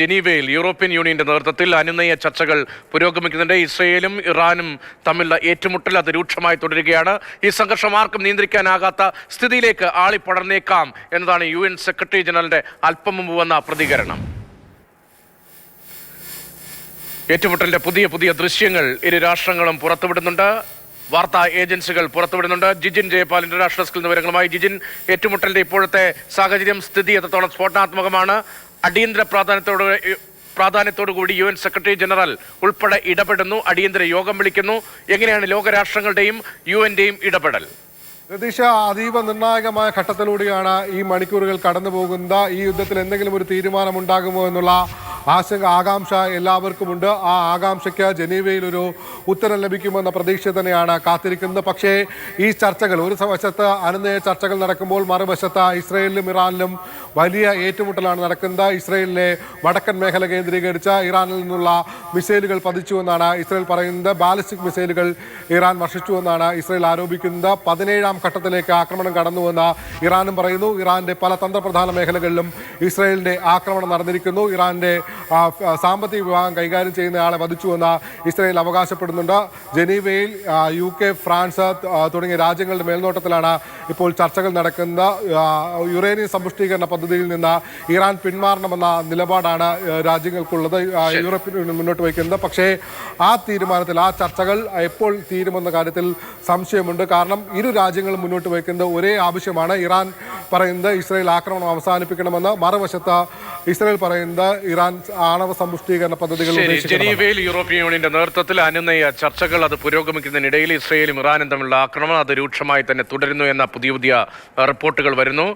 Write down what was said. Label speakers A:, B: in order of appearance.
A: ജനീവയിൽ യൂറോപ്യൻ യൂണിയന്റെ നേതൃത്വത്തിൽ അനുനയ ചർച്ചകൾ പുരോഗമിക്കുന്നുണ്ട്. ഇസ്രയേലും ഇറാനും തമ്മിലുള്ള ഏറ്റുമുട്ടൽ അത് രൂക്ഷമായി തുടരുകയാണ്. ഈ സംഘർഷം ആർക്കും നിയന്ത്രിക്കാനാകാത്ത സ്ഥിതിയിലേക്ക് ആളിപ്പടർന്നേക്കാം എന്നതാണ് UN സെക്രട്ടറി ജനറലിന്റെ അല്പം മുമ്പ് വന്ന പ്രതികരണം. ഏറ്റുമുട്ടലിന്റെ പുതിയ ദൃശ്യങ്ങൾ ഇരു രാഷ്ട്രങ്ങളും പുറത്തുവിടുന്നുണ്ട്, വാർത്താ ഏജൻസികൾ പുറത്തുവിടുന്നുണ്ട്. ജിജിൻ ജയപാൽ ഇന്റർനാഷണൽ ഡെസ്കിൽ നിന്ന് വിവരങ്ങളുമായി. ജിജിൻ, ഏറ്റുമുട്ടലിന്റെ ഇപ്പോഴത്തെ സാഹചര്യം, സ്ഥിതി എത്രത്തോളം സ്ഫോടനാത്മകമാണ്? അടിയന്തര പ്രാധാന്യത്തോടുകൂടി UN സെക്രട്ടറി ജനറൽ ഉൾപ്പെടെ ഇടപെടുന്നു, അടിയന്തര യോഗം വിളിക്കുന്നു. എങ്ങനെയാണ് ലോകരാഷ്ട്രങ്ങളുടെയും UNന്റെയും ഇടപെടൽ?
B: രതീഷ, അതീവ നിർണായകമായ ഘട്ടത്തിലൂടെയാണ് ഈ മണിക്കൂറുകൾ കടന്നു പോകുന്നത്. ഈ യുദ്ധത്തിൽ എന്തെങ്കിലും ഒരു തീരുമാനം ഉണ്ടാകുമോ എന്നുള്ള ആകാംക്ഷ എല്ലാവർക്കുമുണ്ട്. ആ ആകാംക്ഷയ്ക്ക് ജനീവയിൽ ഒരു ഉത്തരം ലഭിക്കുമെന്ന പ്രതീക്ഷ തന്നെയാണ് കാത്തിരിക്കുന്നത്. പക്ഷേ ഈ ചർച്ചകൾ, ഒരു വശത്ത് അനുനയ ചർച്ചകൾ നടക്കുമ്പോൾ മറുവശത്ത് ഇസ്രയേലിലും ഇറാനിലും വലിയ ഏറ്റുമുട്ടലാണ് നടക്കുന്നത്. ഇസ്രയേലിലെ വടക്കൻ മേഖല കേന്ദ്രീകരിച്ച് ഇറാനിൽ നിന്നുള്ള മിസൈലുകൾ പതിച്ചുവെന്നാണ് ഇസ്രയേൽ പറയുന്നത്. ബാലിസ്റ്റിക് മിസൈലുകൾ ഇറാൻ വർഷിച്ചുവെന്നാണ് ഇസ്രയേൽ ആരോപിക്കുന്നത്. 17ാം ഘട്ടത്തിലേക്ക് ആക്രമണം കടന്നുവെന്ന് ഇറാനും പറയുന്നു. ഇറാന്റെ പല തന്ത്രപ്രധാന മേഖലകളിലും ഇസ്രയേലിന്റെ ആക്രമണം നടന്നിരിക്കുന്നു. ഇറാന്റെ സാമ്പത്തിക വിഭാഗം കൈകാര്യം ചെയ്യുന്നയാളെ വധിച്ചുവെന്ന് ഇസ്രയേൽ അവകാശപ്പെടുന്നുണ്ട്. ജനീവയിൽ UK, ഫ്രാൻസ് തുടങ്ങിയ രാജ്യങ്ങളുടെ മേൽനോട്ടത്തിലാണ് ഇപ്പോൾ ചർച്ചകൾ നടക്കുന്നത്. യുറേനിയം സമ്പുഷ്ടീകരണ പദ്ധതിയിൽ നിന്ന് ഇറാൻ പിന്മാറണമെന്ന നിലപാടാണ് രാജ്യങ്ങൾക്കുള്ളത്, യൂറോപ്യൻ യൂണിയൻ മുന്നോട്ട് വയ്ക്കുന്നത്. പക്ഷേ ആ തീരുമാനത്തിൽ, ആ ചർച്ചകൾ എപ്പോൾ തീരുമെന്ന കാര്യത്തിൽ സംശയമുണ്ട്. കാരണം ഇരു രാജ്യങ്ങളും മുന്നോട്ട് വയ്ക്കുന്നത് ഒരേ ആവശ്യമാണ്. ഇറാൻ പറയുന്നത് ഇസ്രയേൽ ആക്രമണം അവസാനിപ്പിക്കണമെന്ന്, മറുവശത്ത് ഇസ്രയേൽ പറയുന്നത് ഇറാൻ ആണവ സമ്പുഷ്ടീകരണ പദ്ധതികൾ.
A: ജനീവയിൽ യൂറോപ്യൻ യൂണിയന്റെ നേതൃത്വത്തിൽ അനുനയ ചർച്ചകൾ അത് പുരോഗമിക്കുന്നതിനിടയിൽ ഇസ്രയേലും ഇറാനും തമ്മിലുള്ള ആക്രമണം അത് രൂക്ഷമായി തന്നെ തുടരുന്നു എന്ന പുതിയ റിപ്പോർട്ടുകൾ വരുന്നു.